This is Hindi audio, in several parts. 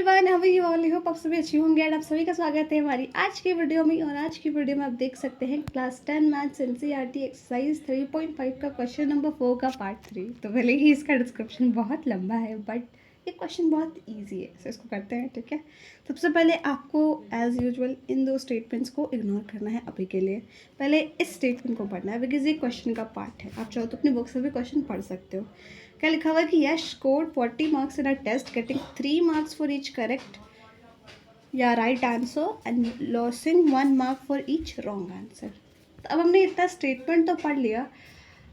Everyone, how are you all? I hope आप सभी अच्छे होंगे एंड आप सभी का स्वागत है हमारी आज की वीडियो में। और आज की वीडियो में आप देख सकते हैं क्लास 10 मैथ्स एनसीईआरटी एक्सरसाइज 3.5 का क्वेश्चन नंबर 4 का पार्ट 3। तो भले ही इसका डिस्क्रिप्शन बहुत लंबा है बट ये क्वेश्चन बहुत ईजी है, तो इसको करते हैं। ठीक है, सबसे पहले आपको एज यूजुअल इन दो स्टेटमेंट्स को इग्नोर करना है अभी के लिए। पहले इस स्टेटमेंट को पढ़ना है बिकॉज ये क्वेश्चन का पार्ट है। आप चाहो तो अपनी बुक से भी क्वेश्चन पढ़ सकते हो। क्या लिखा हुआ है कि Yash scored 40 marks in a test getting 3 marks for each correct या right answer and losing 1 mark for each wrong answer. तो अब हमने इतना स्टेटमेंट तो पढ़ लिया,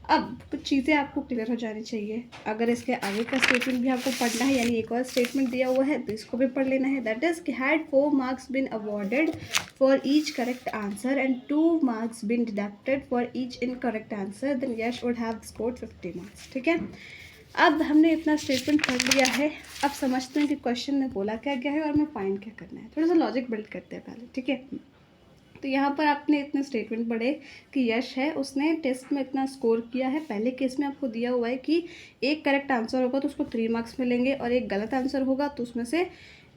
अब कुछ चीज़ें आपको क्लियर हो जानी चाहिए। अगर इसके आगे का स्टेटमेंट भी आपको पढ़ना है, यानी एक और स्टेटमेंट दिया हुआ है तो इसको भी पढ़ लेना है। दैट इज कि had 4 marks been awarded for each correct answer and 2 marks been deducted for each incorrect answer then Yash would have scored 50 marks. ठीक है, अब हमने इतना स्टेटमेंट पढ़ लिया है। अब समझते हैं कि क्वेश्चन ने बोला क्या क्या है और हमें फाइंड क्या करना है। थोड़ा सा लॉजिक बिल्ड करते हैं पहले। ठीक है, तो यहाँ पर आपने इतने स्टेटमेंट पढ़े कि यश है उसने टेस्ट में इतना स्कोर किया है। पहले केस में आपको दिया हुआ है कि एक करेक्ट आंसर होगा तो उसको 3 मार्क्स मिलेंगे और एक गलत आंसर होगा तो उसमें से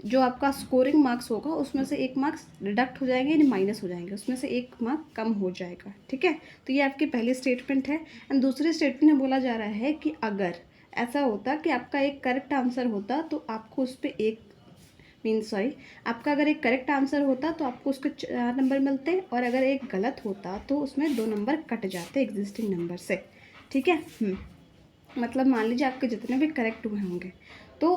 जो आपका स्कोरिंग मार्क्स होगा उसमें से 1 मार्क्स डिडक्ट हो जाएंगे, यानी माइनस हो जाएंगे, उसमें से 1 मार्क कम हो जाएगा। ठीक है, तो ये आपकी पहली स्टेटमेंट है। एंड दूसरी स्टेटमेंट में बोला जा रहा है कि अगर ऐसा होता कि आपका एक करेक्ट आंसर होता तो आपको उस पर आपका अगर एक करेक्ट आंसर होता तो आपको उसके 4 नंबर मिलते और अगर एक गलत होता तो उसमें 2 नंबर कट जाते एग्जिस्टिंग नंबर से। ठीक है, मतलब मान लीजिए आपके जितने भी करेक्ट हुए होंगे तो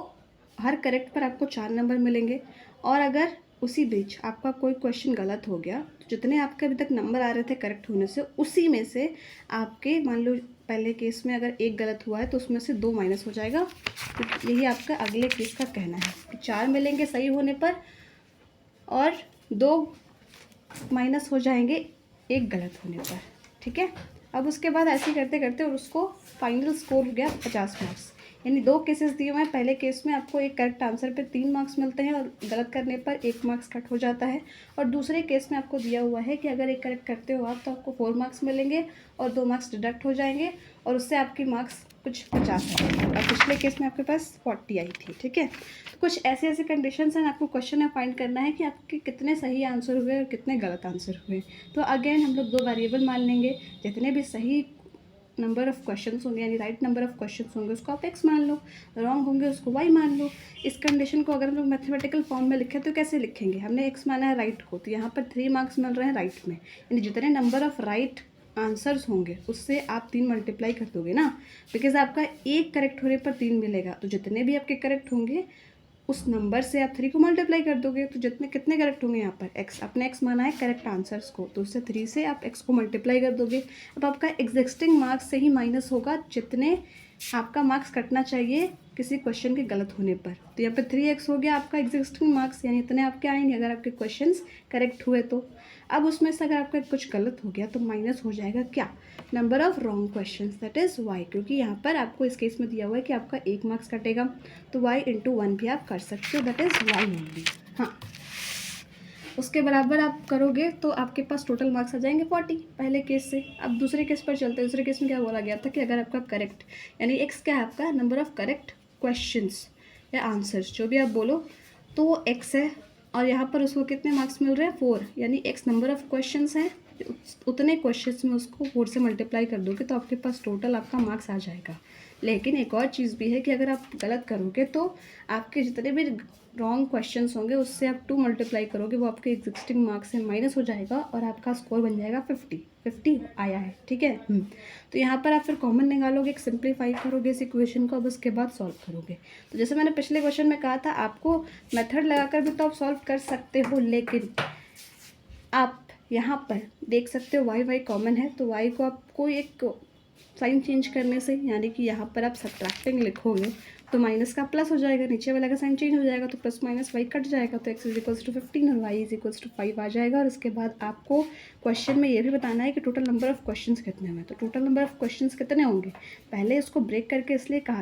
हर करेक्ट पर आपको 4 नंबर मिलेंगे और अगर उसी बीच आपका कोई क्वेश्चन गलत हो गया तो जितने आपके अभी तक नंबर आ रहे थे करेक्ट होने से उसी में से आपके मान लो पहले केस में अगर एक गलत हुआ है तो उसमें से 2 माइनस हो जाएगा। तो यही आपका अगले केस का कहना है कि 4 मिलेंगे सही होने पर और 2 माइनस हो जाएंगे एक गलत होने पर। ठीक है, अब उसके बाद ऐसे करते करते और उसको फाइनल स्कोर हो गया 50 मार्क्स। यानी 2 केसेस दिए हुए हैं। पहले केस में आपको एक करेक्ट आंसर पे 3 मार्क्स मिलते हैं और गलत करने पर 1 मार्क्स कट हो जाता है। और दूसरे केस में आपको दिया हुआ है कि अगर एक करेक्ट करते हो आप तो आपको 4 मार्क्स मिलेंगे और 2 मार्क्स डिडक्ट हो जाएंगे और उससे आपकी मार्क्स कुछ 50 आएंगे और पिछले केस में आपके पास 40 आई थी। ठीक है, तो कुछ ऐसे ऐसे कंडीशंस हैं। आपको क्वेश्चन में फाइंड करना है कि आपके कितने सही आंसर हुए और कितने गलत आंसर हुए। तो अगेन हम लोग 2 वेरिएबल मान लेंगे। जितने भी सही नंबर ऑफ़ क्वेश्चन होंगे यानी राइट नंबर ऑफ़ क्वेश्चन होंगे उसको आप x मान लो, रॉन्ग होंगे उसको y मान लो। इस कंडीशन को अगर हम लोग मैथमेटिकल फॉर्म में लिखें तो कैसे लिखेंगे? हमने x माना है राइट को, तो यहाँ पर 3 मार्क्स मिल रहे हैं राइट में, यानी जितने नंबर ऑफ़ राइट आंसर्स होंगे उससे आप 3 मल्टीप्लाई कर दोगे ना, बिकॉज आपका एक करेक्ट होने पर 3 मिलेगा। तो जितने भी आपके करेक्ट होंगे उस नंबर से आप 3 को मल्टीप्लाई कर दोगे तो जितने कितने करेक्ट होंगे यहाँ पर x, अपने x माना है करेक्ट आंसर्स को, तो उससे 3 से आप x को मल्टीप्लाई कर दोगे। अब आपका एग्जिस्टिंग मार्क्स से ही माइनस होगा जितने आपका मार्क्स कटना चाहिए किसी क्वेश्चन के गलत होने पर। तो यहाँ पे 3x हो गया आपका एग्जिस्टिंग मार्क्स, यानी इतने आपके आएंगे अगर आपके क्वेश्चंस करेक्ट हुए तो। अब उसमें से अगर आपका कुछ गलत हो गया तो माइनस हो जाएगा क्या? Number of wrong questions, that is y, क्योंकि यहाँ पर आपको इस केस में दिया हुआ है कि आपका 1 मार्क्स कटेगा तो y इंटू 1 भी आप कर सकते हो, दैट इज़ y ओनली। हाँ, उसके बराबर आप करोगे तो आपके पास टोटल मार्क्स आ जाएंगे 40 पहले केस से। अब दूसरे केस पर चलते हैं। दूसरे केस में क्या बोला गया था कि अगर आपका करेक्ट यानी x क्या है आपका नंबर ऑफ़ करेक्ट क्वेश्चंस या आंसर्स जो भी आप बोलो तो वो x है और यहाँ पर उसको कितने मार्क्स मिल रहे हैं 4, यानी x नंबर ऑफ़ क्वेश्चंस हैं, उतने क्वेश्चंस में उसको 4 से मल्टीप्लाई कर दोगे तो आपके पास टोटल आपका मार्क्स आ जाएगा। लेकिन एक और चीज़ भी है कि अगर आप गलत करोगे तो आपके जितने भी रॉन्ग क्वेश्चंस होंगे उससे आप 2 मल्टीप्लाई करोगे, वो आपके एग्जिस्टिंग मार्क्स से माइनस हो जाएगा और आपका स्कोर बन जाएगा 50 आया है। ठीक है, तो यहाँ पर आप फिर कॉमन निकालोगे, एक सिंप्लीफाई करोगे इस इक्वेशन को, अब उसके बाद सॉल्व करोगे। तो जैसे मैंने पिछले क्वेश्चन में कहा था आपको मेथड लगाकर भी तो आप सॉल्व कर सकते हो, लेकिन आप यहाँ पर देख सकते हो y कॉमन है तो y को आपको एक साइन चेंज करने से, यानी कि यहाँ पर आप सब्ट्रैक्टिंग लिखोगे तो माइनस का प्लस हो जाएगा, नीचे वाला का साइन चेंज हो जाएगा तो प्लस माइनस y कट जाएगा तो x इज इक्वल्स टू 15 और y इज इक्वल्स टू 5 आ जाएगा। और उसके बाद आपको क्वेश्चन में ये भी बताना है कि टोटल नंबर ऑफ़ क्वेश्चंस कितने हैं। तो टोटल नंबर ऑफ़ क्वेश्चंस कितने होंगे, पहले इसको ब्रेक करके इसलिए कहा